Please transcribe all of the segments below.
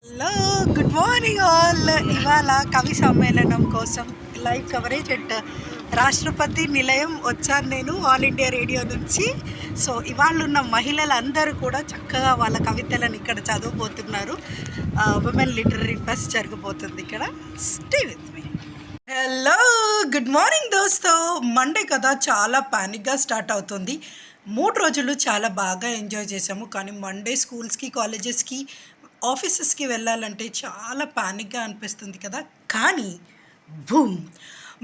Hello, good morning all. ఇవాళ కవి సమ్మేళనం కోసం లైవ్ కవరేజ్ ఎట్ రాష్ట్రపతి నిలయం వచ్చాను నేను ఆల్ ఇండియా రేడియో నుంచి. సో ఇవాళ ఉన్న మహిళలందరూ కూడా చక్కగా వాళ్ళ కవితలను ఇక్కడ చదవబోతున్నారు. ఉమెన్ లిటరరీ ఫెస్ట్ జరగబోతుంది ఇక్కడ. Stay with me. Hello, good morning దోస్తో. మండే కదా, చాలా ప్యానిక్గా స్టార్ట్ అవుతుంది. 3 రోజులు చాలా బాగా ఎంజాయ్ చేసాము. కానీ మండే స్కూల్స్కి, కాలేజెస్కి, ఆఫీసెస్కి వెళ్ళాలంటే చాలా ప్యానిక్గా అనిపిస్తుంది కదా. కానీ బూమ్,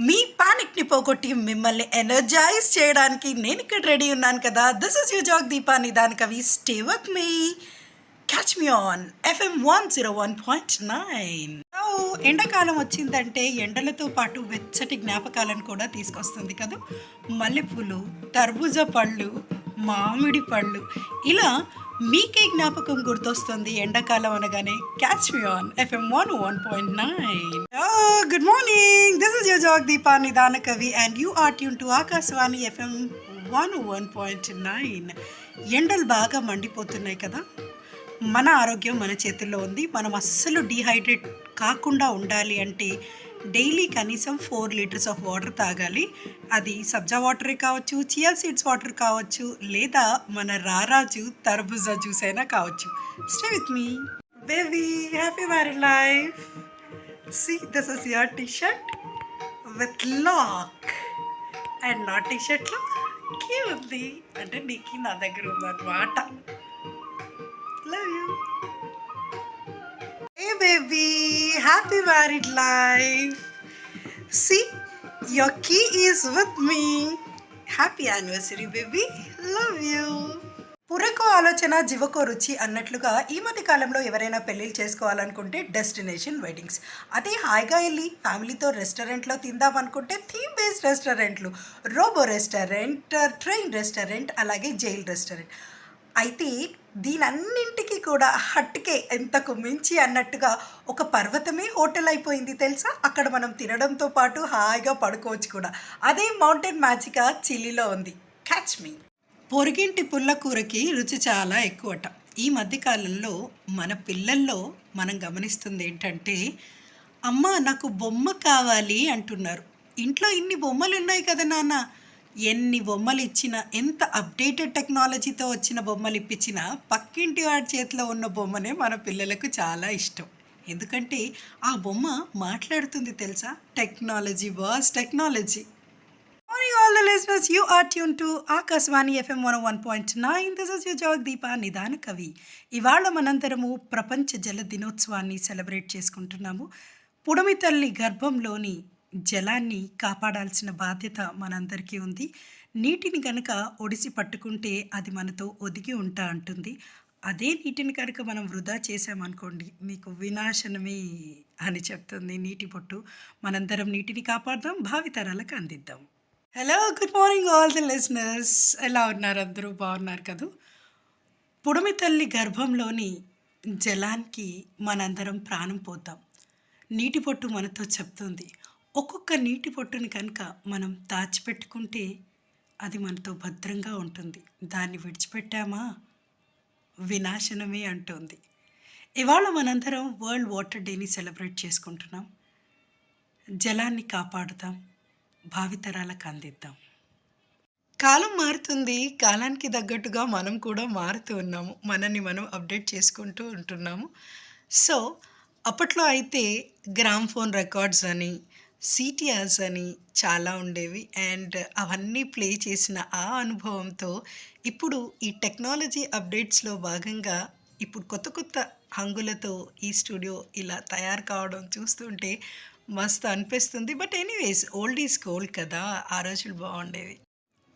మీ ప్యానిక్ని పోగొట్టి మిమ్మల్ని ఎనర్జైజ్ చేయడానికి నేను ఇక్కడ రెడీ ఉన్నాను కదా. This is your zag Deepa Nidan Kavi. Stay with me. Catch me on FM 101.9. ఎండాకాలం వచ్చిందంటే ఎండలతో పాటు వెచ్చటి జ్ఞాపకాలను కూడా తీసుకొస్తుంది కదా. మల్లెపూలు, తర్బూజా పళ్ళు, మామిడి పళ్ళు, ఇలా మీకే జ్ఞాపకం గుర్తొస్తుంది ఎండాకాలం అనగానే. Catch me on FM 101.9. Good morning, this is your zag Deepa Nidana Kavi and you are tune to Akashvani FM 101.9. ఎండలు బాగా మండిపోతున్నాయి కదా. మన ఆరోగ్యం మన చేతుల్లో ఉంది. మనం అస్సలు డీహైడ్రేట్ కాకుండా ఉండాలి అంటే డైలీ కనీసం 4 లీటర్స్ ఆఫ్ వాటర్ తాగాలి. అది సబ్జా వాటరే కావచ్చు, చియా సీడ్స్ వాటర్ కావచ్చు, లేదా మన రారాజు తర్బూజా జ్యూస్ అయినా కావచ్చు. Stay with me baby. Happy married life. See, this is your T shirt with lock and నా టీ షర్ట్లో కీ ఉంది అంటే నీకు నా దగ్గర ఉందన్నమాట. Love you. Hey baby, happy married life. See, your key is with me. Happy anniversary baby. Love you. పురకు ఆలోచన జీవకో రుచి అన్నట్లుగా ఈ మధ్య కాలంలో ఎవరైనా పెళ్ళిళ్ళు చేసుకోవాలనుకుంటే డెస్టినేషన్ వెడ్డింగ్స్. అదే హాయిగా వెళ్ళి ఫ్యామిలీతో రెస్టారెంట్లో తిందాం అనుకుంటే థీమ్ బేస్డ్ రెస్టారెంట్లు, రోబో రెస్టారెంట్, ట్రైన్ రెస్టారెంట్, అలాగే జైల్ రెస్టారెంట్. అయితే దీనన్నింటికి కూడా హట్కే ఎంతకు మించి అన్నట్టుగా ఒక పర్వతమే హోటల్ అయిపోయింది తెలుసా. అక్కడ మనం తినడంతో పాటు హాయిగా పడుకోవచ్చు కూడా. అదే మౌంటైన్ మ్యాజిక్గా చిల్లీలో ఉంది. క్యాచ్ మీ. పొరుగింటి పుల్లకూరకి రుచి చాలా ఎక్కువట. ఈ మధ్యకాలంలో మన పిల్లల్లో మనం గమనిస్తుంది ఏంటంటే, అమ్మ నాకు బొమ్మ కావాలి అంటున్నారు. ఇంట్లో ఇన్ని బొమ్మలు ఉన్నాయి కదా నాన్న. ఎన్ని బొమ్మలు ఇచ్చినా, ఎంత అప్డేటెడ్ టెక్నాలజీతో వచ్చిన బొమ్మలు ఇప్పించినా పక్కింటి వాడి చేతిలో ఉన్న బొమ్మనే మన పిల్లలకు చాలా ఇష్టం. ఎందుకంటే ఆ బొమ్మ మాట్లాడుతుంది తెలుసా. Technology was technology. Morning all the listeners, you are tuned to Akashvani FM 101.9. This is your jog Deepa Nidana Kavi. ఇవాళ మనందరము ప్రపంచ జల దినోత్సవాన్ని సెలబ్రేట్ చేసుకుంటున్నాము. పుడమి తల్లి గర్భంలోని జలాన్ని కాపాడాల్సిన బాధ్యత మనందరికీ ఉంది. నీటిని కనుక ఒడిసి పట్టుకుంటే అది మనతో ఒదిగి ఉంటా అంటుంది. అదే నీటిని కనుక మనం వృధా చేసామనుకోండి, మీకు వినాశనమే అని చెప్తుంది నీటి పొట్టు. మనందరం నీటిని కాపాడదాం, భావితరాలకు అందిద్దాం. Hello, good morning all the listeners. ఎలా ఉన్నారు అందరూ? బాగున్నారు కదూ. పుడమి తల్లి గర్భంలోని జలానికి మనందరం ప్రాణం పోతాం. నీటి పొట్టు మనతో చెప్తుంది, ఒక్కొక్క నీటి పొట్టుని కనుక మనం దాచిపెట్టుకుంటే అది మనతో భద్రంగా ఉంటుంది. దాన్ని విడిచిపెట్టామా వినాశనమే అంటుంది. ఇవాళ మనందరం వరల్డ్ వాటర్ డేని సెలబ్రేట్ చేసుకుంటున్నాం. జలాన్ని కాపాడుతాం, భావితరాలకు అందిద్దాం. కాలం మారుతుంది, కాలానికి తగ్గట్టుగా మనం కూడా మారుతూ ఉన్నాము. మనల్ని మనం అప్డేట్ చేసుకుంటూ ఉంటున్నాము. సో అప్పట్లో అయితే గ్రామ్ ఫోన్ రికార్డ్స్ అని, సిటిఆర్స్ అని చాలా ఉండేవి. అండ్ అవన్నీ ప్లే చేసిన ఆ అనుభవంతో ఇప్పుడు ఈ టెక్నాలజీ అప్డేట్స్లో భాగంగా ఇప్పుడు కొత్త కొత్త హంగులతో ఈ స్టూడియో ఇలా తయారు కావడం చూస్తుంటే మస్తు అనిపిస్తుంది. But anyways, old is gold కదా. ఆ రోజులు బాగుండేవి.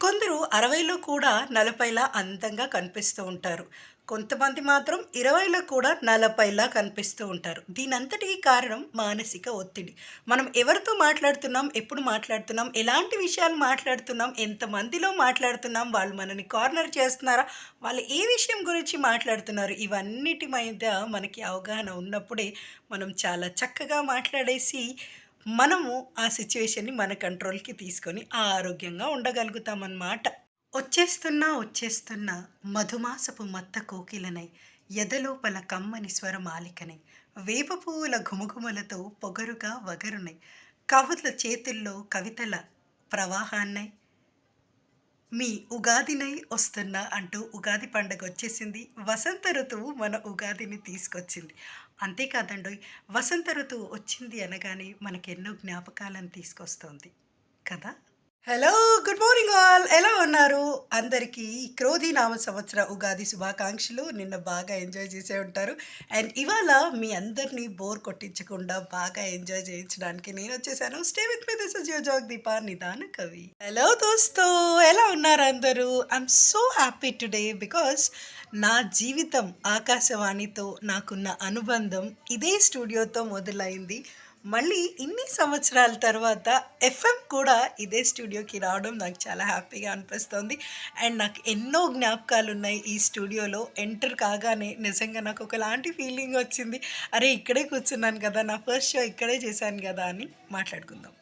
కొందరు 60లో కూడా 40లా అందంగా కనిపిస్తూ ఉంటారు. కొంతమంది మాత్రం 20లో కూడా 40లా కనిపిస్తూ ఉంటారు. దీనంతటికీ కారణం మానసిక ఒత్తిడి. మనం ఎవరితో మాట్లాడుతున్నాం, ఎప్పుడు మాట్లాడుతున్నాం, ఎలాంటి విషయాలు మాట్లాడుతున్నాం, ఎంతమందిలో మాట్లాడుతున్నాం, వాళ్ళు మనని కార్నర్ చేస్తున్నారా, వాళ్ళు ఏ విషయం గురించి మాట్లాడుతున్నారు, ఇవన్నిటి మీద మనకి అవగాహన ఉన్నప్పుడే మనం చాలా చక్కగా మాట్లాడేసి మనము ఆ సిచ్యువేషన్ని మన కంట్రోల్కి తీసుకొని ఆరోగ్యంగా ఉండగలుగుతామన్నమాట. వచ్చేస్తున్నా మధుమాసపు మత్త కోకిలనై, ఎదలోపల కమ్మని స్వరమాలికనై, వేప పువ్వుల ఘుమఘుమలతో పొగరుగా వగరునై కవుల చేతుల్లో కవితల ప్రవాహాన్నై మీ ఉగాదినై వస్తున్నా అంటూ ఉగాది పండగ వచ్చేసింది. వసంత ఋతువు మన ఉగాదిని తీసుకొచ్చింది. అంతేకాదండోయ్, వసంత ఋతువు వచ్చింది అనగానే మనకెన్నో జ్ఞాపకాలను తీసుకొస్తోంది కదా! హలో! Good morning all. ఎలా ఉన్నారు? అందరికీ క్రోధి నామ సంవత్సర ఉగాది శుభాకాంక్షలు. నిన్న బాగా ఎంజాయ్ చేసే ఉంటారు. అండ్ ఇవాళ మీ అందరినీ బోర్ కొట్టించకుండా బాగా ఎంజాయ్ చేయించడానికి నేనొచ్చేసాను. Stay with me. This is your Jogdeepa Nidana Kavi. Hello దోస్తో, ఎలా ఉన్నారు అందరూ? I'm so happy today because నా జీవితం ఆకాశవాణితో నాకున్న అనుబంధం ఇదే స్టూడియోతో మొదలైంది. మళ్ళీ ఇన్ని సంవత్సరాల తర్వాత ఎఫ్ఎం కూడా ఇదే స్టూడియోకి రావడం నాకు చాలా హ్యాపీగా అనిపిస్తుంది. అండ్ నాకు ఎన్నో జ్ఞాపకాలు ఉన్నాయి ఈ స్టూడియోలో. ఎంటర్ కాగానే నిజంగా నాకు ఒకలాంటి ఫీలింగ్ వచ్చింది. అరే, ఇక్కడే కూర్చున్నాను కదా, నా ఫస్ట్ షో ఇక్కడే చేశాను కదా అని మాట్లాడుకుందాం.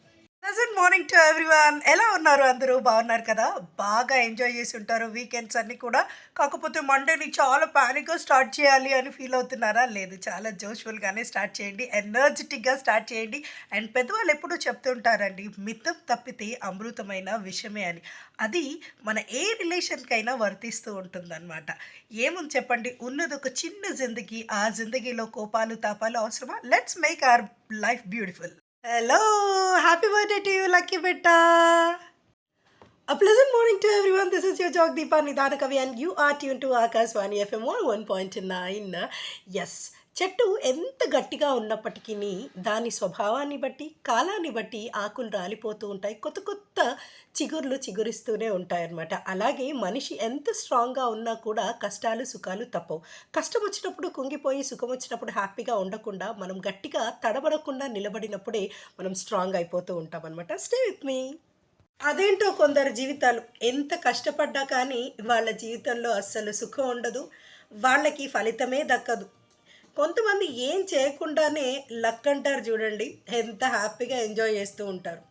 Pleasant morning to everyone. ఎలా ఉన్నారు అందరూ? బాగున్నారు కదా? బాగా ఎంజాయ్ చేసి ఉంటారు వీకెండ్స్ అన్నీ కూడా. కాకపోతే మండేని చాలా ప్యానిక్గా స్టార్ట్ చేయాలి అని ఫీల్ అవుతున్నారా? లేదు, చాలా జోష్ఫుల్గానే స్టార్ట్ చేయండి, ఎనర్జెటిక్గా స్టార్ట్ చేయండి. అండ్ పెద్దవాళ్ళు ఎప్పుడూ చెప్తుంటారండి, మితం తప్పితే అమృతమైన విషయమే అని. అది మన ఏ రిలేషన్కైనా వర్తిస్తూ ఉంటుందన్నమాట. ఏముంది చెప్పండి, ఉన్నది ఒక చిన్న జిందగీ. ఆ జిందగీలో కోపాలు తాపాలు అవసరమా? Let's make our life beautiful. Hello, happy birthday to you, lucky betta. A pleasant morning to everyone. This is your Jogdeepa Nidana Kavi and you are tuned to Akashvani FM 101.9. Yes, చెట్టు ఎంత గట్టిగా ఉన్నప్పటికీ దాని స్వభావాన్ని బట్టి కాలాన్ని బట్టి ఆకులు రాలిపోతూ ఉంటాయి, కొత్త కొత్త చిగుర్లు చిగురిస్తూనే ఉంటాయన్నమాట. అలాగే మనిషి ఎంత స్ట్రాంగ్గా ఉన్నా కూడా కష్టాలు సుఖాలు తప్పవు. కష్టం వచ్చినప్పుడు కుంగిపోయి సుఖం వచ్చినప్పుడు హ్యాపీగా ఉండకుండా మనం గట్టిగా తడబడకుండా నిలబడినప్పుడే మనం స్ట్రాంగ్ అయిపోతూ ఉంటాం అనమాట. స్టే విత్ మీ. అదేంటో కొందరు జీవితాలు ఎంత కష్టపడ్డా కానీ వాళ్ళ జీవితంలో అస్సలు సుఖం ఉండదు, వాళ్ళకి ఫలితమే దక్కదు. కొంతమంది ఏం చేయకుండానే లక్ అంటారు చూడండి, ఎంత హ్యాపీగా ఎంజాయ్ చేస్తూ ఉంటారు.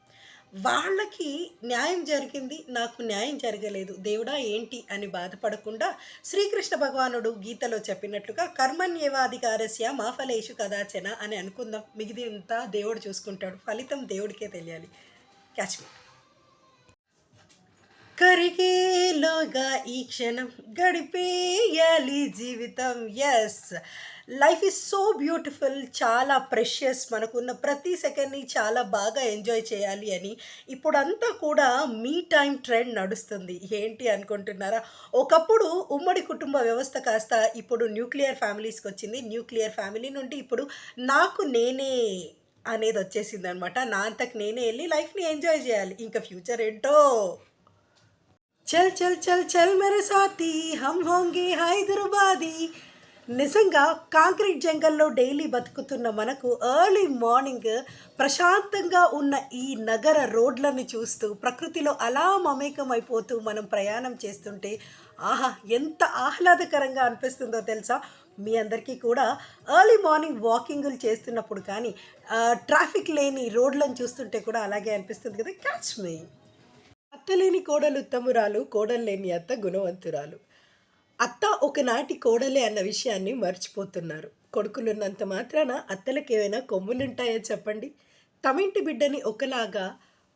వాళ్ళకి న్యాయం జరిగింది, నాకు న్యాయం జరగలేదు, దేవుడా ఏంటి అని బాధపడకుండా శ్రీకృష్ణ భగవానుడు గీతలో చెప్పినట్లుగా కర్మణ్యేవాధికారస్య మా ఫలేషు కదాచన అని అనుకుందాం. మిగిలింతా దేవుడు చూసుకుంటాడు, ఫలితం దేవుడికే తెలియాలి. క్యాచ్ మీ. కరిగేలోగా ఈ క్షణం గడిపేయాలి జీవితం. Yes, life is so beautiful, చాలా ప్రెషియస్. మనకున్న ప్రతి సెకండ్ని చాలా బాగా ఎంజాయ్ చేయాలి అని ఇప్పుడంతా కూడా మీ టైం ట్రెండ్ నడుస్తుంది. ఏంటి అనుకుంటున్నారా? ఒకప్పుడు ఉమ్మడి కుటుంబ వ్యవస్థ కాస్త ఇప్పుడు న్యూక్లియర్ ఫ్యామిలీస్కి వచ్చింది. న్యూక్లియర్ ఫ్యామిలీ నుండి ఇప్పుడు నాకు నేనే అనేది వచ్చేసింది అనమాట. నా అంతకు నేనే వెళ్ళి లైఫ్ని ఎంజాయ్ చేయాలి. ఇంకా ఫ్యూచర్ ఏంటో. చల్ చల్ చల్ చల్ మేరే సాథీ హమ్ హోంగే హైదరాబాదీ. నిజంగా కాంక్రీట్ జంగల్లో డైలీ బతుకుతున్న మనకు ఎర్లీ మార్నింగ్ ప్రశాంతంగా ఉన్న ఈ నగర రోడ్లను చూస్తూ ప్రకృతిలో అలా మమేకం అయిపోతూ మనం ప్రయాణం చేస్తుంటే ఆహా, ఎంత ఆహ్లాదకరంగా అనిపిస్తుందో తెలుసా? మీ అందరికీ కూడా ఎర్లీ మార్నింగ్ వాకింగ్లు చేస్తున్నప్పుడు కానీ ట్రాఫిక్ లేని రోడ్లను చూస్తుంటే కూడా అలాగే అనిపిస్తుంది కదా. క్యాచ్ మీ. అత్తలేని కోడలు ఉత్తమురాలు, కోడలు లేని అత్త గుణవంతురాలు. అత్త ఒకనాటి కోడలే అన్న విషయాన్ని మర్చిపోతున్నారు. కొడుకులున్నంత మాత్రాన అత్తలకు ఏమైనా కొమ్ములుంటాయో చెప్పండి? తమింటి బిడ్డని ఒకలాగా,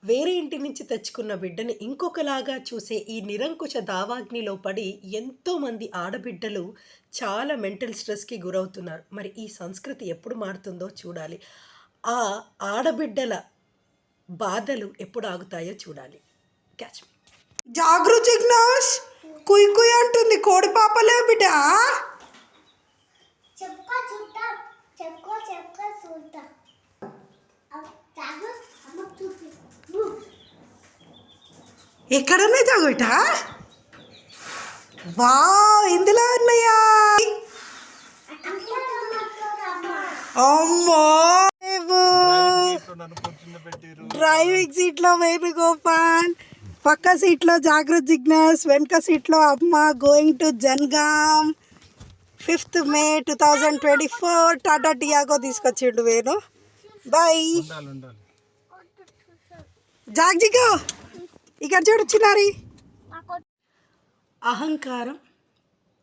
వేరే ఇంటి నుంచి తెచ్చుకున్న బిడ్డని ఇంకొకలాగా చూసే ఈ నిరంకుశ దావాగ్నిలో పడి ఎంతోమంది ఆడబిడ్డలు చాలా మెంటల్ స్ట్రెస్కి గురవుతున్నారు. మరి ఈ సంస్కృతి ఎప్పుడు మారుతుందో చూడాలి. ఆ ఆడబిడ్డల బాధలు ఎప్పుడు ఆగుతాయో చూడాలి. క్యాచ్ మీ. జాగృ జిగ్నాష్ కుయ్ కుయ్ అంటుంది, కోడి పాపలే బిడ్డ. ఎక్కడన్నా జాగుట? వా, ఇందులో ఉన్నాయా? అమ్మో, డ్రైవింగ్ సీట్లో వేణుగోపాల్, పక్క సీట్లో జాగృత్ జిగ్నస్, వెనక సీట్లో అమ్మ. Going to Jangaon. 5th May 2024 Tata Tiago తీసుకొచ్చిండు వేణు. బాయ్. జాగ్జిగో ఇక్కడ చూడు చిన్నారి. అహంకారం,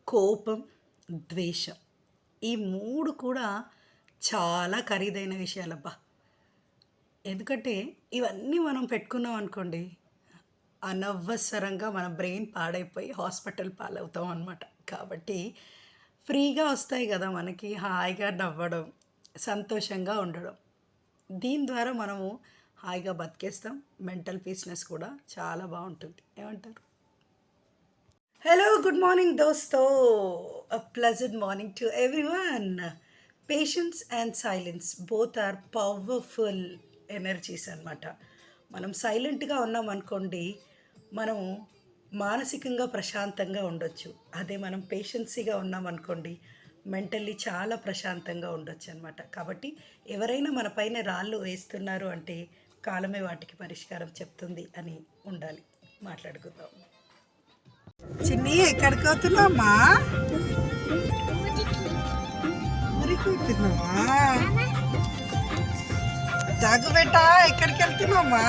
కోపం, ద్వేషం, ఈ మూడు కూడా చాలా ఖరీదైన విషయాలబ్బా. ఎందుకంటే ఇవన్నీ మనం పెట్టుకున్నాం అనుకోండి, అనవసరంగా మన బ్రెయిన్ పాడైపోయి హాస్పిటల్ పాలవుతాం అనమాట. కాబట్టి ఫ్రీగా వస్తాయి గదా! మనకి హాయిగా నవ్వడం, సంతోషంగా ఉండడం. దీని ద్వారా మనము హాయిగా బతికేస్తాం. మెంటల్ పీస్‌నెస్ కూడా చాలా బావుంటుంది. ఏమంటారు? హలో, గుడ్ మార్నింగ్ దోస్తో. Pleasant morning to everyone. Patience and silence both are powerful energies అనమాట. మనం సైలెంట్గా ఉన్నామనుకోండి, మనం మానసికంగా ప్రశాంతంగా ఉండొచ్చు. అదే మనం పేషెన్సీగా ఉన్నామనుకోండి, మెంటల్లీ చాలా ప్రశాంతంగా ఉండొచ్చు అనమాట. కాబట్టి ఎవరైనా మన పైన రాళ్ళు వేస్తున్నారు అంటే కాలమే వాటికి పరిష్కారం చెప్తుంది అని ఉండాలి. మాట్లాడుకుందాం. చిన్ని, ఎక్కడికి పోతున్నావమ్మా? ఊరికి పోతున్నావా? జాగు బేటా, ఎక్కడికి వెళ్తున్నావమ్మా?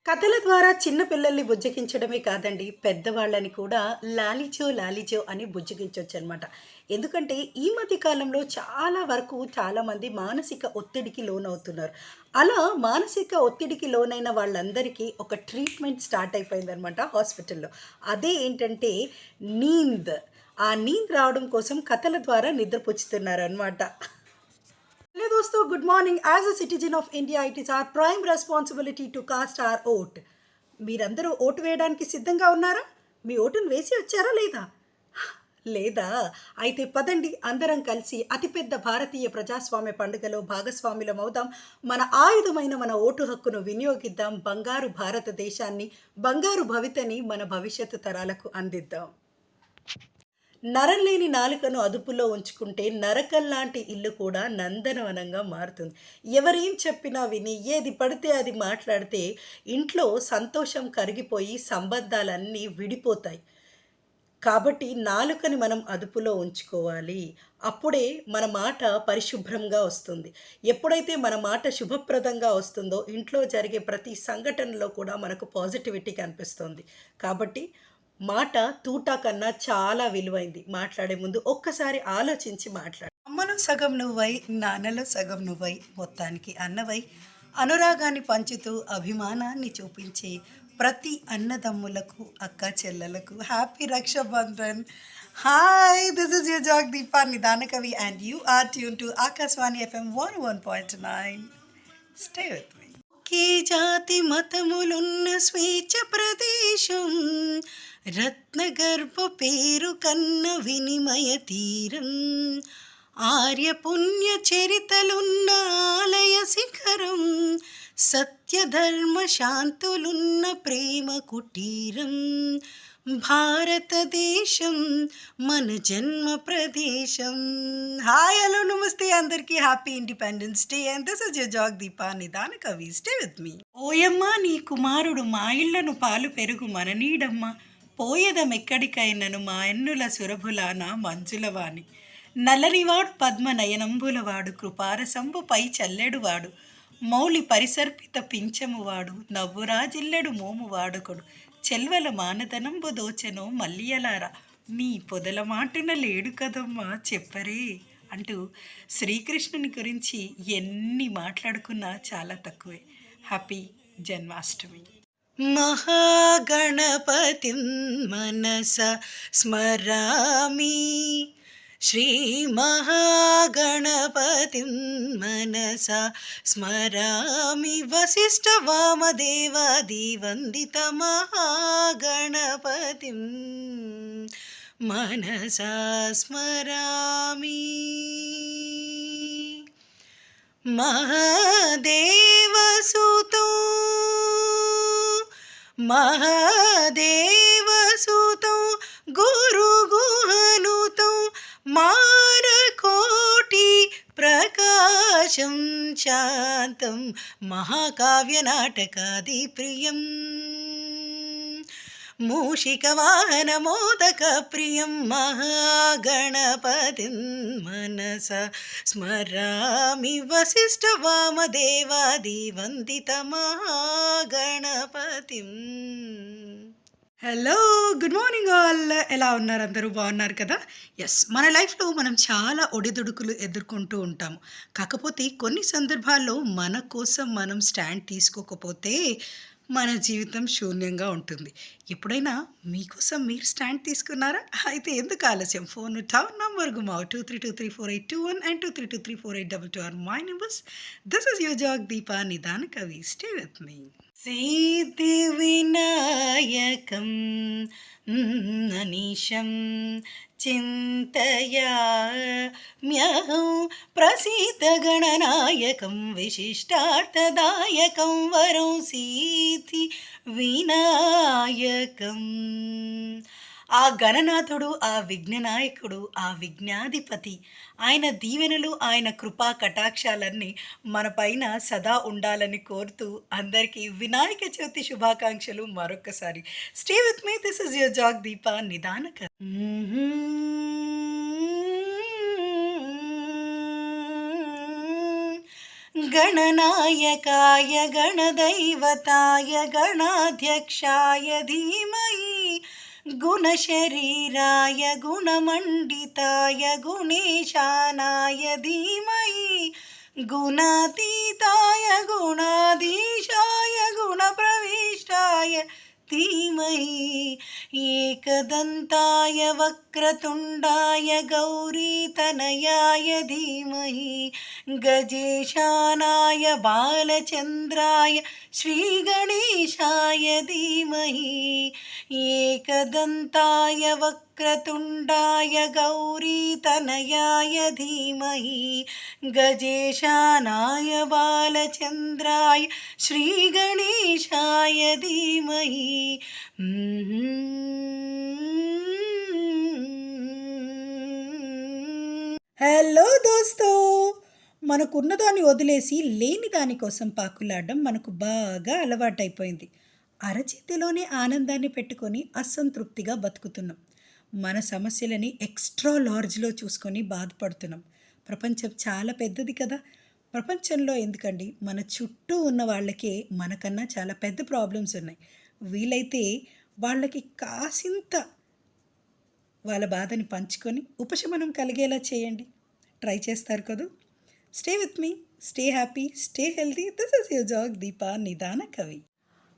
కథల ద్వారా చిన్న పిల్లల్ని బుజ్జగించడమే కాదండి, పెద్దవాళ్ళని కూడా లాలిజో లాలిజో అని బుజ్జగించవచ్చు అనమాట. ఎందుకంటే ఈ మధ్య కాలంలో చాలా వరకు చాలామంది మానసిక ఒత్తిడికి లోనవుతున్నారు. అలా మానసిక ఒత్తిడికి లోనైన వాళ్ళందరికీ ఒక ట్రీట్మెంట్ స్టార్ట్ అయిపోయిందనమాట హాస్పిటల్లో. అదే ఏంటంటే నీంద్. ఆ నీంద్ రావడం కోసం కథల ద్వారా నిద్రపుచ్చుతున్నారనమాట. Hello dosto, good morning. As a citizen of India, it is our prime responsibility to cast our vote. మీరందరూ ఓటు వేయడానికి సిద్ధంగా ఉన్నారా? మీ ఓటును వేసి వచ్చారా లేదా? లేదా? అయితే పదండి, అందరం కలిసి అతిపెద్ద భారతీయ ప్రజాస్వామ్య పండుగలో భాగస్వాములమవుదాం. మన ఆయుధమైన మన ఓటు హక్కును వినియోగిద్దాం. బంగారు భారతదేశాన్ని, బంగారు భవితని మన భవిష్యత్తు తరాలకు అందిద్దాం. నరం లేని నాలుకను అదుపులో ఉంచుకుంటే నరకల్లాంటి ఇల్లు కూడా నందనవనంగా మారుతుంది. ఎవరేం చెప్పినా విని ఏది పడితే అది మాట్లాడితే ఇంట్లో సంతోషం కరిగిపోయి సంబంధాలన్నీ విడిపోతాయి. కాబట్టి నాలుకని మనం అదుపులో ఉంచుకోవాలి. అప్పుడే మన మాట పరిశుభ్రంగా వస్తుంది. ఎప్పుడైతే మన మాట శుభప్రదంగా వస్తుందో ఇంట్లో జరిగే ప్రతి సంఘటనలో కూడా మనకు పాజిటివిటీ కనిపిస్తుంది. కాబట్టి మాట తూటా కన్నా చాలా విలువైంది. మాట్లాడే ముందు ఒక్కసారి ఆలోచించి మాట్లాడు. అమ్మలో సగం నువ్వై, నాన్నలో సగం నువ్వై, మొత్తానికి అన్నవై, అనురాగాన్ని పంచుతూ అభిమానాన్ని చూపించే ప్రతి అన్నదమ్ములకు, అక్క చెల్లెలకు happy Rakshabandhan. Hi, this is your zag Deepa Nidanakavi and you are tune to Akashvani FM 101.9. Stay with me. ఒకే జాతి మతములున్న స్వేచ్ఛ ప్రదేశం, రత్నగర్భ పేరు కన్న వినిమయ తీరం, ఆర్యపుణ్య చరితలున్న ఆలయ శిఖరం, సత్యధర్మ శాంతులున్న ప్రేమ కుటీరం, భారతదేశం మన జన్మ ప్రదేశం. హాయ్, హలో, నమస్తే అందరికీ. Happy independence day and this is your zag Deepa Nidana Kavi. Stay with me. ఓయమ్మ నీ కుమారుడు మా ఇళ్లను పాలు పెరుగు మననీడమ్మ, పోయేదమెక్కడికైనను మా ఎన్నుల సురభులాన మంజులవాణి, నల్లనివాడు పద్మ నయనంబులవాడు, కృపారసంబుపై చల్లెడువాడు, మౌలి పరిసర్పిత పింఛమువాడు, నవ్వురాజిల్లెడు మోము వాడుకొడు, చెల్వల మానదనంబు దోచెనో మల్లియలారా, మీ పొదల మాటున లేడు కదమ్మా చెప్పరే అంటూ శ్రీకృష్ణుని గురించి ఎన్ని మాట్లాడుకున్నా చాలా తక్కువే. హ్యాపీ జన్మాష్టమి. మహాగణపతిం మనస స్మరామి, శ్రీ మహాగణపతిం మనస స్మరామి, వసిష్ఠ వామదేవాది వందిత మహాగణపతిం మనస స్మరామి. మహాదేవసుతో మహాదేవసుతో గురు గుహనుతో మారకోటి ప్రకాశం శాంతం, మహాకావ్య నాటకాది ప్రియం, మూషిక వాహన మోదక ప్రియం, మహాగణపతిం మనస స్మరామి, Vasishtha వామదేవాది వందిత మహాగణపతిం. Hello! Good morning all. ఎలా ఉన్నారు? అందరూ బాగున్నారు కదా! యెస్. మన లైఫ్‌లో మనం చాలా ఒడిదుడుకులు ఎదుర్కొంటూ ఉంటాము. కాకపోతే కొన్ని సందర్భాల్లో మన కోసం మనం స్టాండ్ తీసుకోకపోతే మన జీవితం శూన్యంగా ఉంటుంది. ఎప్పుడైనా మీకోసం మీరు స్టాండ్ తీసుకున్నారా? అయితే ఎందుకు ఆలస్యం? ఫోన్ టౌన్ నంబర్ గుమావ్ 23234821 and 23234822 are my numbers. This is your Jag Deepa Nidana Kavi. Stay with మీ. सिद्धिविनायकं अनिशं चिन्तयाम्यहं प्रसीदगणनायकं विशिष्टार्थदायकं वरं सिद्धिविनायकं. ఆ గణనాథుడు, ఆ విఘ్ననాయకుడు, ఆ విఘ్నాధిపతి, ఆయన దీవెనలు, ఆయన కృపా కటాక్షాలన్నీ మన పైన సదా ఉండాలని కోరుతూ అందరికీ వినాయక చవితి శుభాకాంక్షలు మరొక్కసారి. Stay with me. This is your Jag Deepa నిదానక. गणनायकाय गणदैवताय गणाध्यक्षाय धीमहि गुणशरीराय गुणमण्डिताय गुणेशानाय धीमहि गुणातीताय गुणाधीशाय गुणप्रविष्टाय धीमहि एकदन्ताय वक्रतुण्डाय गौरीतनयाय धीमहि गजेशानाय बालचन्द्राय श्रीगणेशाय धीमहि एकदन्ताय वक्रतुण्डाय गौरीतनयाय धीमहि गजेशानाय बालचन्द्राय श्रीगणेशाय धीमहि. హలో దోస్తో, మనకున్న దాన్ని వదిలేసి లేని దానికోసం పాకులాడడం మనకు బాగా అలవాటైపోయింది. అరచేతిలోనే ఆనందాన్ని పెట్టుకొని అసంతృప్తిగా బతుకుతున్నాం. మన సమస్యలని ఎక్స్ట్రా లార్జ్లో చూసుకొని బాధపడుతున్నాం. ప్రపంచం చాలా పెద్దది కదా. ప్రపంచంలో ఎందుకండి, మన చుట్టూ ఉన్న వాళ్ళకే మనకన్నా చాలా పెద్ద ప్రాబ్లమ్స్ ఉన్నాయి. వీలైతే వాళ్ళకి కాసింత వాళ్ళ బాధని పంచుకొని ఉపశమనం కలిగేలా చేయండి. ట్రై చేస్తారు కదా. Stay with me, stay happy, stay healthy. This is your Jag Deepa Nidana Kavi.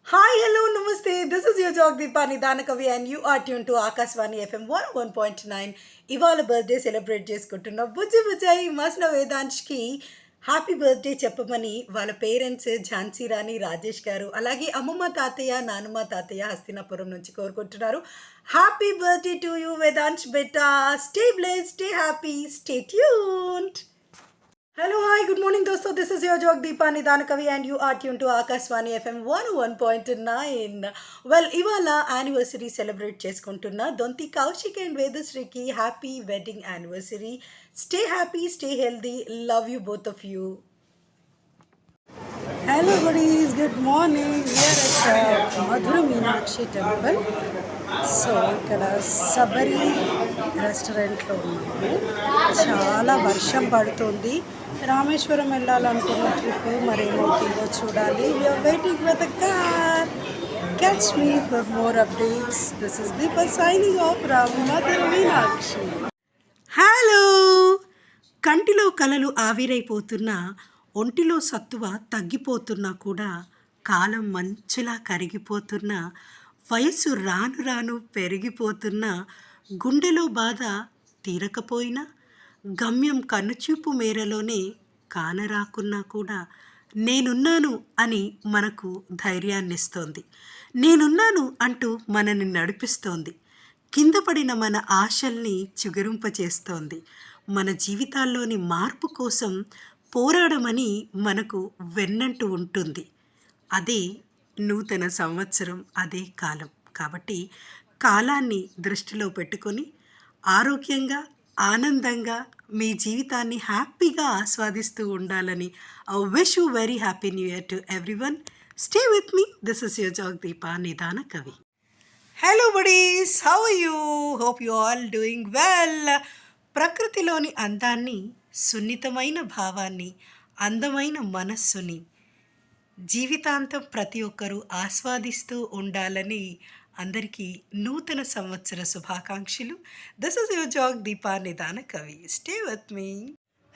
Hi, hello, నమస్తే. This is your Jag Deepa Nidana Kavi and you are tune to Akashvani FM 101.9. ఇవాళ బర్త్డే సెలబ్రేట్ చేసుకుంటున్న బుజ్జి బుజ్జాయి మాస్న వేదాంశ్కి హ్యాపీ బర్త్డే చెప్పమని వాళ్ళ పేరెంట్స్ ఝాన్సీ రాణి రాజేష్ గారు, అలాగే అమ్మమ్మ తాతయ్య, నానమ్మ తాతయ్య హస్తినాపురం నుంచి కోరుకుంటున్నారు. Happy birthday to you Vedansh బెటా. Stay blessed, stay happy, stay tuned. Hello, hi, good morning దోస్తో. This is your zag Deepa Nidana Kavi and you are tune to Akashvani FM 101.9. Well, ఇవాళ యానివర్సరీ సెలబ్రేట్ చేసుకుంటున్న దొంతి కౌశిక్ అండ్ వేదశ్రీకి happy wedding anniversary. Stay happy, stay healthy. Love you both of you. Hello buddies, good morning. We are at Madurai Meenakshi temple. So ఇక్కడ సబరి రెస్టారెంట్లో ఉన్నాము. చాలా వర్షం పడుతుంది. Rameswaram వెళ్ళాలనుకున్న trip మరేమవుతుందో చూడాలి. We are waiting for the car. Catch me for more updates. This is Deepa signing off from Madhura Meenakshi. Hello. కంటిలో కలలు ఆవిరైపోతున్నా, ఒంటిలో సత్తువ తగ్గిపోతున్నా కూడా, కాలం మంచులా కరిగిపోతున్నా, వయస్సు రాను రాను పెరిగిపోతున్నా, గుండెలో బాధ తీరకపోయినా, గమ్యం కన్నుచూపు మేరలోనే కానరాకున్నా కూడా నేనున్నాను అని మనకు ధైర్యాన్నిస్తోంది. నేనున్నాను అంటూ మనని నడిపిస్తోంది. కింద పడిన మన ఆశల్ని చిగురింపచేస్తోంది. మన జీవితాల్లోని మార్పు కోసం పోరాడమని మనకు వెన్నంటూ ఉంటుంది. అదే నూతన సంవత్సరం, అదే కాలం. కాబట్టి కాలాన్ని దృష్టిలో పెట్టుకొని ఆరోగ్యంగా, ఆనందంగా మీ జీవితాన్ని హ్యాపీగా ఆస్వాదిస్తూ ఉండాలని wish you very happy new year to everyone. Stay with me. This is your Jag Deepa Nidana Kavi. Hello buddies, how are you? Hope you all doing well. ప్రకృతిలోని అందాన్ని, సున్నితమైన భావాన్ని, అందమైన మనస్సుని జీవితాంతం ప్రతి ఒక్కరూ ఆస్వాదిస్తూ ఉండాలని అందరికీ నూతన సంవత్సర శుభాకాంక్షలు. This is your zag Deepa Nidana Kavi. Stay with me.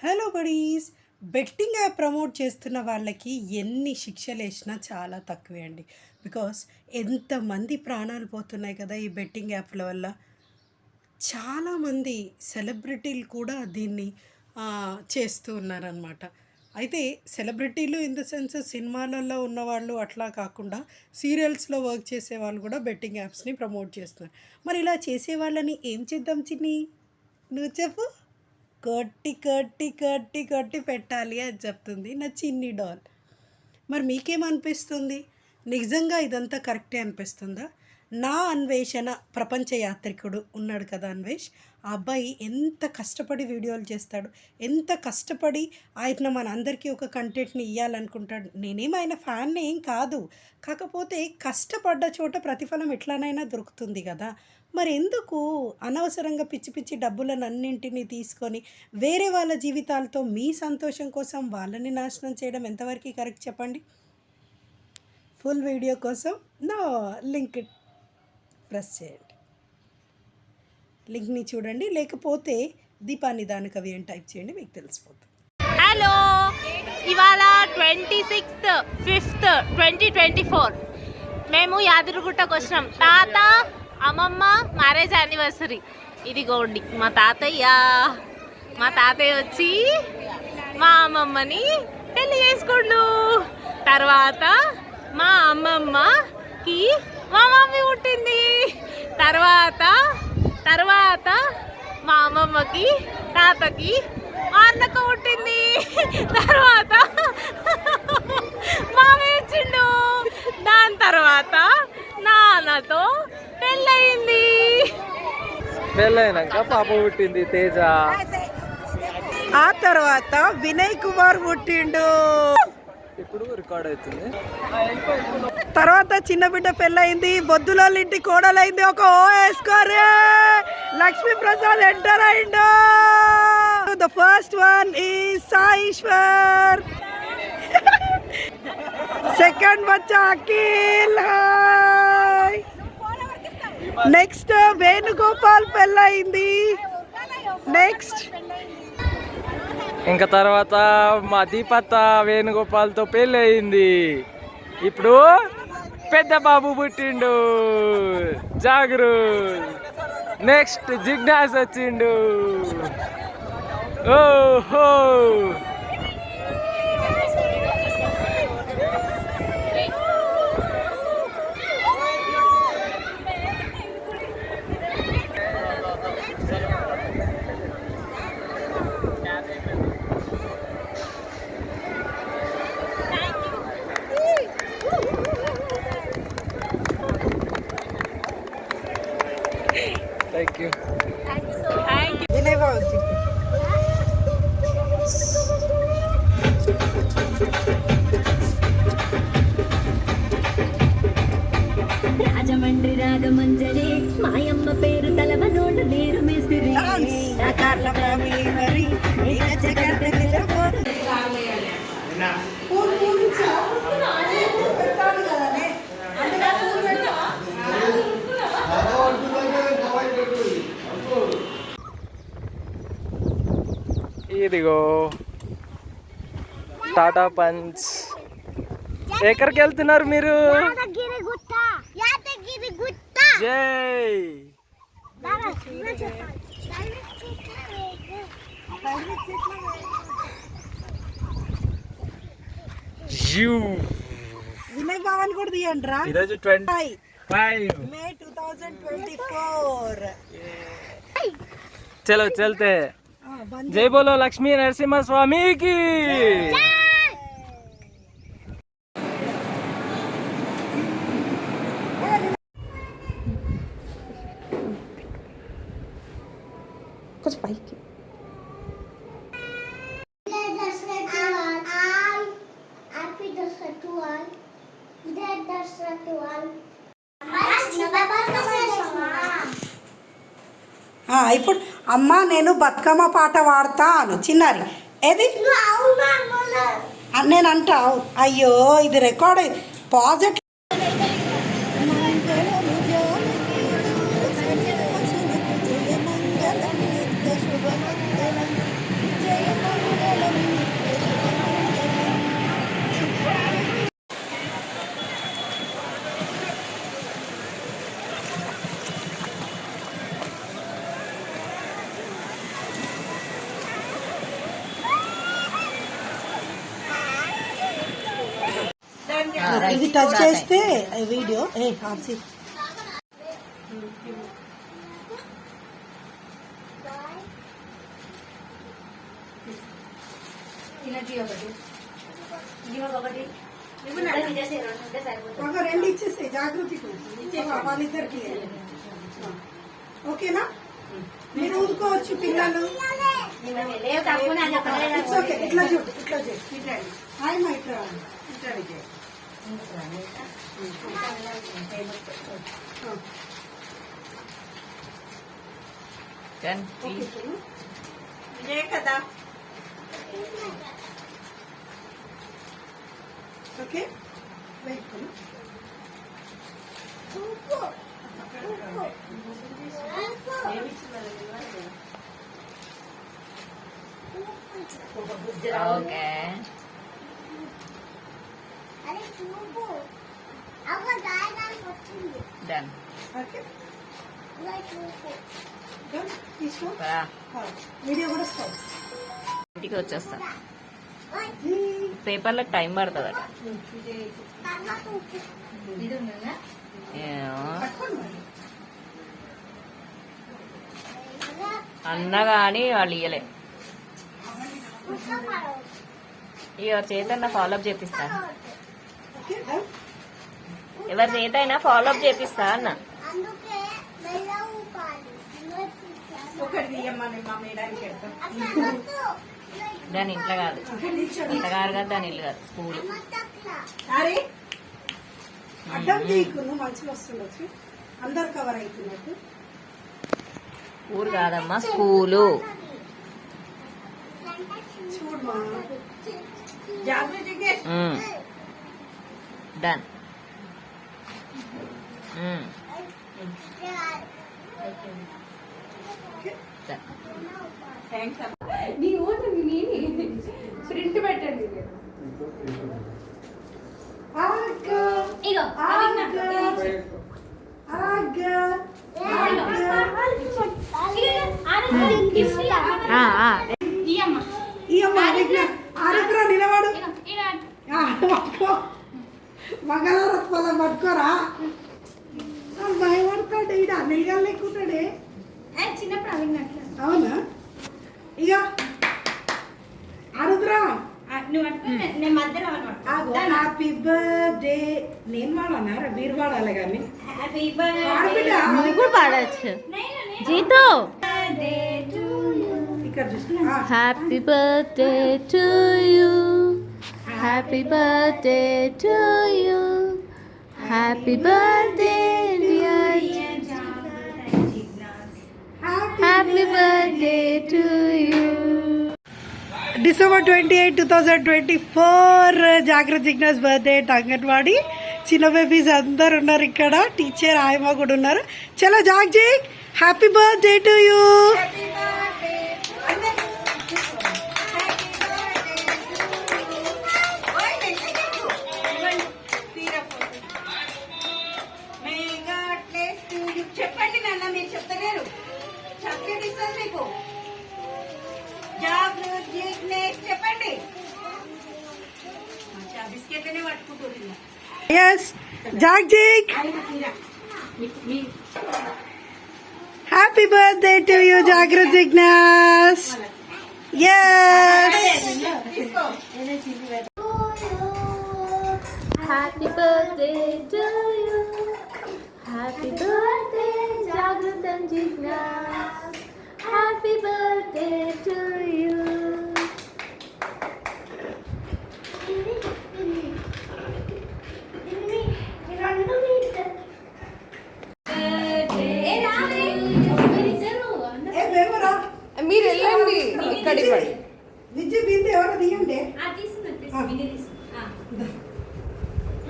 Hello buddies. Betting app promote చేస్తున్న వాళ్ళకి ఎన్ని శిక్షలు వేసినా చాలా తక్కువే అండి. బికాస్ ఎంతమంది ప్రాణాలు పోతున్నాయి కదా ఈ బెట్టింగ్ యాప్ల వల్ల. చాలామంది సెలబ్రిటీలు కూడా దీన్ని చేస్తూ ఉన్నారనమాట. అయితే సెలబ్రిటీలు ఇన్ ద సెన్స్ సినిమాలలో ఉన్నవాళ్ళు అట్లా కాకుండా సీరియల్స్లో వర్క్ చేసే వాళ్ళు కూడా బెట్టింగ్ యాప్స్ని ప్రమోట్ చేస్తున్నారు. మరి ఇలా చేసే వాళ్ళని ఏం చేద్దాం చిన్ని, నువ్వు చెప్పు. కొట్టి కొట్టి కొట్టి కొట్టి పెట్టాలి అని చెప్తుంది నా చిన్ని డాల్. మరి మీకేమనిపిస్తుంది? నిజంగా ఇదంతా కరెక్టే అనిపిస్తుందా? నా అన్వేషణ ప్రపంచ యాత్రికుడు ఉన్నాడు కదా అన్వేష్, ఆ అబ్బాయి ఎంత కష్టపడి వీడియోలు చేస్తాడు, ఎంత కష్టపడి ఆయన మన అందరికీ ఒక కంటెంట్ని ఇవ్వాలనుకుంటాడు. నేనేమైనా ఫ్యాన్ ఏం కాదు, కాకపోతే కష్టపడ్డ చోట ప్రతిఫలం ఎట్లానైనా దొరుకుతుంది కదా. మరి ఎందుకు అనవసరంగా పిచ్చి పిచ్చి డబ్బులను అన్నింటినీ తీసుకొని వేరే వాళ్ళ జీవితాలతో మీ సంతోషం కోసం వాళ్ళని నాశనం చేయడం ఎంతవరకు కరెక్ట్ చెప్పండి. ఫుల్ వీడియో కోసం నా లింక్ ప్రెస్ చేయండి, లింక్ని చూడండి, లేకపోతే దీపా నిదాన కవి అని టైప్ చేయండి, మీకు తెలిసిపోతుంది. హలో, ఇవాళ 26/5/2024 మేము యాదగిరిగుట్టకు వచ్చినాం. తాత అమ్మమ్మ మ్యారేజ్ యానివర్సరీ. ఇదిగోండి మా తాతయ్య. మా తాతయ్య వచ్చి మా అమ్మమ్మని పెళ్లి చేసుకుండు. తర్వాత మా అమ్మమ్మకి మా మమ్మీ పుట్టింది. తర్వాత మా అమ్మమ్మకి తాతకి మా అన్నకు పుట్టింది. తర్వాత మామయ్య వచ్చిండు. దాని తర్వాత నాన్నతో పెళ్ళయింది. పెళ్ళైనాక పాప పుట్టింది తేజ. ఆ తర్వాత వినయ్ కుమార్ పుట్టిండు. ఇప్పుడు రికార్డ్ అవుతుంది. తర్వాత చిన్న బిడ్డ పెళ్ళయింది, బొద్దుల ఇంటి కోడలైంది. ఒక ఓ వేసుకోరే, లక్ష్మీ ప్రసాద్ ఎంటర్ అయిండు. The first one is Saishwar. Second బచ్చా అఖిల్. నెక్స్ట్ వేణుగోపాల్ పెళ్ళయింది. నెక్స్ట్ ఇంకా తర్వాత మా దీపత్త వేణుగోపాల్తో పెళ్ళి అయింది. ఇప్పుడు పెద్ద బాబు పుట్టిండు జాగరు. నెక్స్ట్ జిగ్నాస్ వచ్చిండు. ఓహో, థ్యాంక్ యూ. వినయ్ బాబు రాజమండ్రి రాగమంజరి మాయమ్మ పేరు తలవనోడు నీరు మేస్తిరి. ఇదిగో టాటా పంచ్. ఎక్కడికి వెళ్తున్నారు మీరు? జై. వినయ్ బావన్ కూడా తీయండి రా. ఈరోజు 25 మే 2024. చలో చల్తే. జై బోలో లక్ష్మీ నరసింహ స్వామికి. కొంచెం పైకి. ఇప్పుడు అమ్మ నేను బతుకమ్మ పాట పాడతాను చిన్నారి. ఏది నేను అంటా. అయ్యో ఇది రికార్డ్ పాజిటివ్. ఇది టచ్ చేస్తే వీడియో ఆన్సీ రెండు ఇచ్చేస్తే జాగృతి వాళ్ళిద్దరికి ఓకేనా మీరు ఊరుకోవచ్చు పిల్లలు It's okay. ఇట్లా చూడు ఇట్లా చూడు హాయ్ మా ఇట్లా ఇట్లా విజయ్ విజయ్ కదా okay wait okay done okay తీసుకో వీడియో కూడా స్టాప్ ఇంటికి వచ్చేస్తా పేపర్లో టైం పడుతుందట అన్నా కానీ వాళ్ళు ఇయ్యలే ఇక చేతన్నా ఫాలోఅప్ చేపిస్తా ఎవరి చేతైనా ఫాలోఅప్ చేపిస్తా అన్న దాని ఇంట్లో కాదు ఇంతగారు కాదు దాని ఇల్లు కాదు స్కూల్ అడ్డం తీయకును మంచిగా వస్తుండొచ్చు అందరు కవర్ అవుతున్నట్టు ఊరు కాదమ్మా స్కూలు చూడమా డన్ ప్రింట్ పెట్టండి ఆరోగ్యం నిలబడు మంగళవారం పట్టుకోరా భయపడతాడు ఈడ నిలగలు ఎక్కుతాడే చిన్నప్పుడు అవినట్లు అవునా ఇక ఆరుద్రా నేను మధ్యలో హ్యాపీ బర్త్డే నేను వాడానారా మీరు వాడాలి కానీ హ్యాపీ నువ్వు కూడా పాడచ్చు జీతో ఇక్కడ చూస్తున్నా happy birthday to you happy birthday to you happy birthday dear happy birthday to you December 28, 2024 జాగ్రత్త జిగ్నాస్ బర్త్డే అంగన్వాడి చిన్న బేబీస్ అందరు ఉన్నారు ఇక్కడ టీచర్ ఆయమ్మ కూడా ఉన్నారు చలో జాగ్జిక్ హ్యాపీ బర్త్డే టు యూ చెప్పండి నాన్న మీరు చెప్తలేరు చాక్లెట్ ఇస్తాను మీకు జాగ్రత్త చెప్పండి బిస్కెట్లనే పట్టుకుంటున్నా ఎస్ జాగ్జిక్ హ్యాపీ బర్త్డే టు యూ జాగ్రత్త జిగ్నాస్ ఎస్ happy birthday to you happy birthday జాగ్రత్త Jignas happy birthday to you మీరు వెళ్ళండి ఇక్కడికి విద్య బిందు ఎవరు తీయండి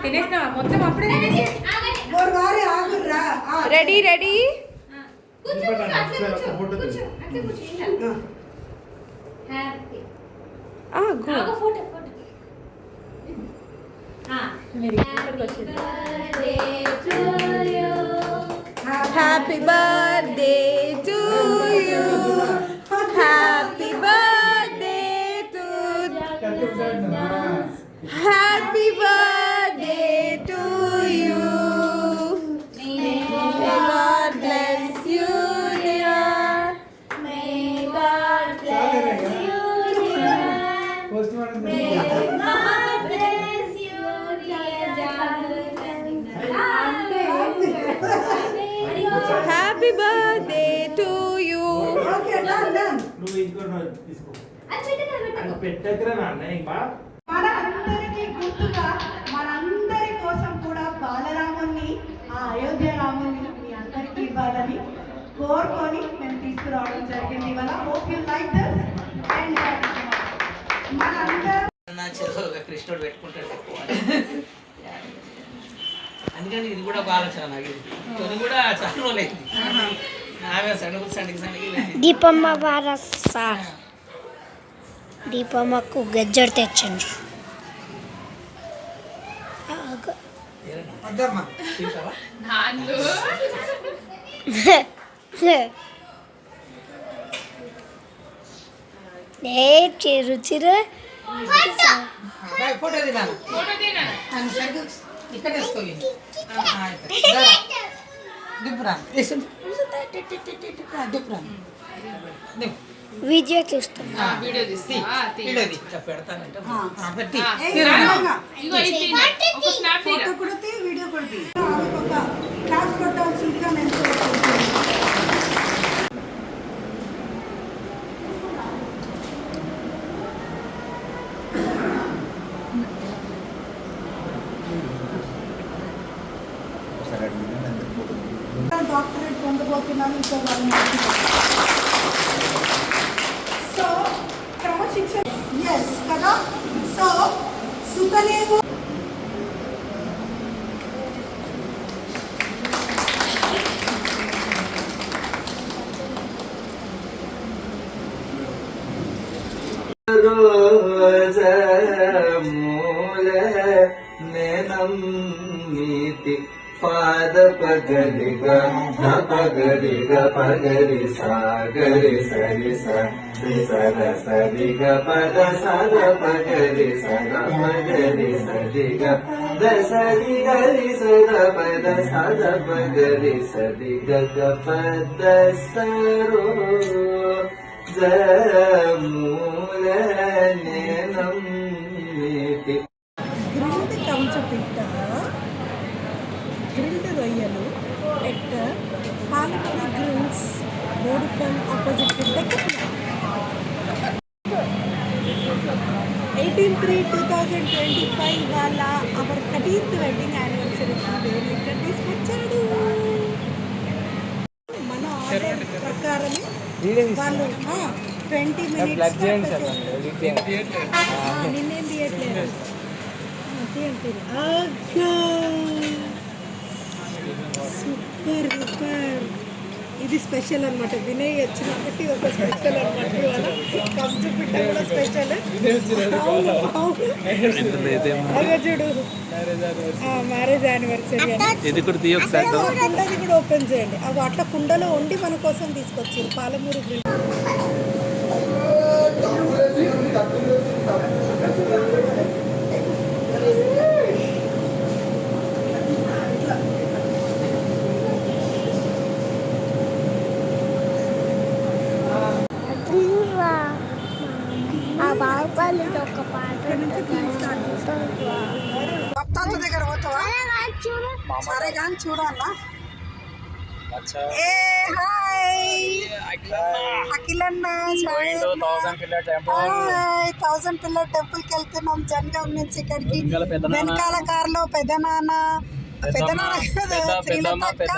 తినేసినావా మొత్తం అప్పుడే ఓర్ వారే ఆగుర్రా ready ready happy birthday to you happy birthday to happy birthday happy birthday to you. Okay done done. నువ్వు ఇంకో తీసుకో. అది పెట్టకురా నాన్న ఇంకా. మన అందరికీ గుర్తుగా మనందరి కోసం కూడా బాలరాముని ఆ అయోధ్య రాముని మీ అందరికీ ఇవ్వాలని కోరుకొని మేము తీసుకురావడం జరిగింది ఇవాళ. Hope you like this and మనందరం నా చెరువు ఒక కృష్ణుడు పెట్టుకుంటాడు ఎక్కువ. అందుకని ఇది కూడా బాగా ఆలోచన నాకు ఇది. కొన్ని కూడా చాలా రోజులైంది. ఆమె సండికి దీపమ్మ వారస దీపమ్మకు గజ్జడు తెచ్చండి. వద్దమ్మా. చూసావా? ఏ చిరు చిరు ఫోటో తినాలి. ఇక్కడ వేసుకోవాలి. దిప్పురా దిప్పురా. వీడియో చూస్తాం. వీడియో పెడతానంటే ఫోటో కూడా తీ, వీడియో కూడా తీ. ఆమెకు ఒక క్లాస్ కొట్టాల్సిందిగా నేను కోరుకుంటున్నాను. డాక్టరేట్ పొందబోతున్నాను ఇంకో 1 month. సో క్రమశిక్షణ ఎస్ కదా. సో సుతనేమో నీతి పాద పగలిగ పగలిగ పగలి సాగరి సరి సర సరిగ పద సద పగలి సద పగలి సరిగ దసరి గరి సద పద సద పగలి సరిగ పద సరో మూల నీతి. గ్రిల్డ్ కంచపిట్ట, గ్రిల్డ్ రొయ్యలు at Palapalli grills, Boduppal opposite 18/3/2025 వాళ్ళ అవర్ 13th వెడ్డింగ్ యానివర్సరీ ఇక్కడ తీసుకొచ్చాడు. మన ఆర్డర్ ప్రకారమే వాళ్ళు 20 minutes నిన్నేం తీయట్లేదు. Super super. ఇది స్పెషల్ అనమాట. వినయ్ వచ్చినప్పటి ఒక స్పెషల్ అనమాట. ఇవాళ కంచు పిట్ట కూడా స్పెషల్. అదే చూడు, మ్యారేజ్ యానివర్సరీ ఇది కూడా తీయ ఒకసారి. కుండది కూడా ఓపెన్ చేయండి. అవి అట్లా కుండలో వండి మన కోసం తీసుకొచ్చారు పాలమూరు గ్రిల్. ఆ బాగుపల్లి ఒక పాట భక్తాంత దగ్గర పోతావా? సరే కానీ చూడాలా. ఏ హాయ్ అఖిలన్న, 1000 పిల్లర్ టెంపుల్ కి వెళ్తున్నాం జనగాం నుంచి ఇక్కడికి. వెనకాల కారులో పెద్దనాన్న కాదు, శ్రీలతక్క,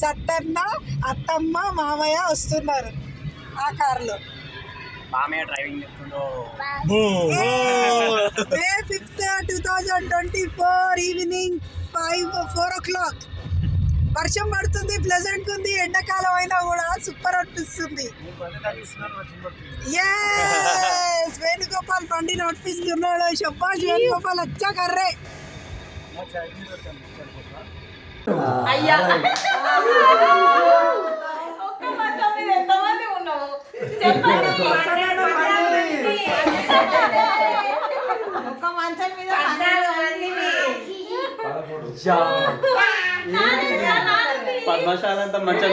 సత్తన్న, అత్తమ్మ, మామయ్య వస్తున్నారు ఆ కారులో. మామయ్య driving చెప్తుండో. May 5th, 2024 evening 4 o'clock. వర్షం పడుతుంది, ప్లెజెంట్ ఉంది. ఎండాకాలం అయినా కూడా సూపర్ అనిపిస్తుంది. ఎస్, వేణుగోపాల్ బండి నడిపిస్తున్నాడు. శబ్బాష్ వేణుగోపాల్, అచ్చా కర్రే. అయ్యా ఒక్క మంచం మీద ఎంతమంది ఉన్నావు చెప్పండి. ఒక్క మంచం మీద 14 మంది. పద్మశాల అంతా మంచి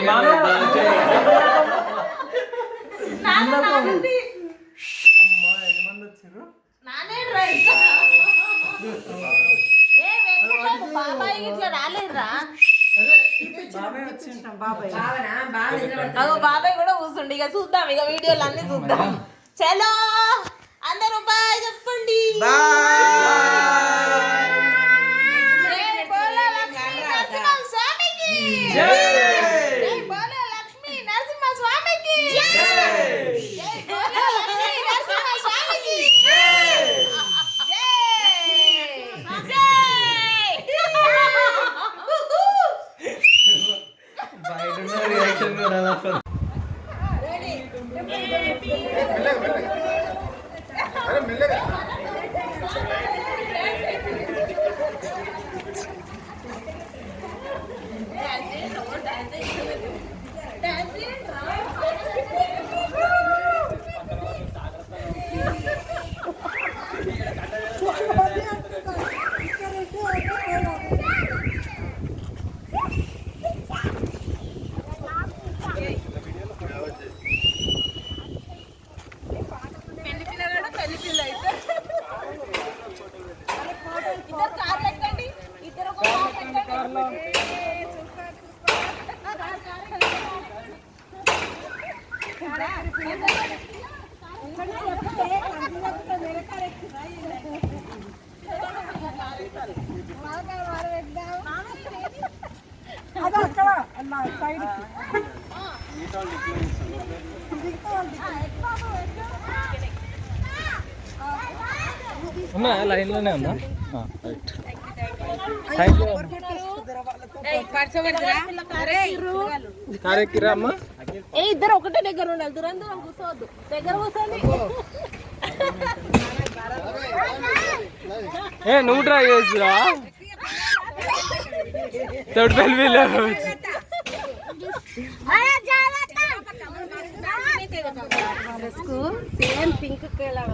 బాబాయ్ ఇట్లా రాలేదురా. అగో బాబాయ్ కూడా కూర్చుండి. ఇక చూద్దాం, ఇక వీడియోలు అన్ని చూద్దాం. చలో అందరూ బాయ్ చెప్పండి. జై బోలో లక్ష్మీ నరసింహ స్వామికి. జై బోలో లక్ష్మీ నరసింహ స్వామికి. జై బోలో లక్ష్మీ నరసింహ స్వామికి. బయట రియాక్షన్ కూడా అసలు ఉన్నా లైన్లోనే ఉందా? రైట్. Thank you. కారెక్కిరా అమ్మ. ఇద్దరు ఒకటే దగ్గర ఉండాలి, దూరం దూరం కూర్చోవద్దు, దగ్గర కూర్చోండి. ఏ నువ్వు ట్రై చేస్తురా? తోడు పెళ్ళి సేమ్ పింక్ కలర్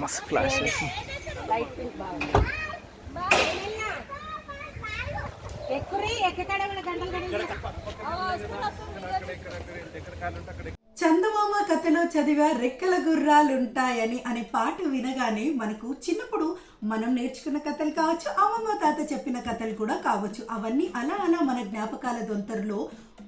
మస్తు ఫ్లాష్. లైట్ పింక్ బాగా. చందమామ కథలో చదివా రెక్కల గుర్రాలుంటాయని అనే పాట వినగానే మనకు చిన్నప్పుడు మనం నేర్చుకున్న కథలు కావచ్చు, అమ్మమ్మ తాత చెప్పిన కథలు కూడా కావచ్చు, అవన్నీ అలా అలా మన జ్ఞాపకాల దొంతరలో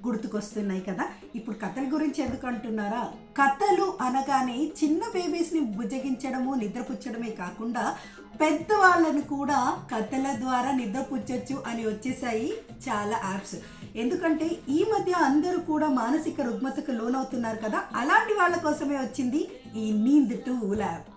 గుర్తుకొస్తున్నాయి కదా. ఇప్పుడు కథల గురించి ఎందుకు అంటున్నారా? కథలు అనగానే చిన్న బేబీస్ని బుజ్జగించడము, నిద్రపుచ్చడమే కాకుండా పెద్దవాళ్ళను కూడా కథల ద్వారా నిద్రపుచ్చచ్చు అని వచ్చేసాయి చాలా యాప్స్. ఎందుకంటే ఈ మధ్య అందరూ కూడా మానసిక రుగ్మతకు లోనవుతున్నారు కదా, అలాంటి వాళ్ళ కోసమే వచ్చింది ఈ నీంద్ 2 యాప్.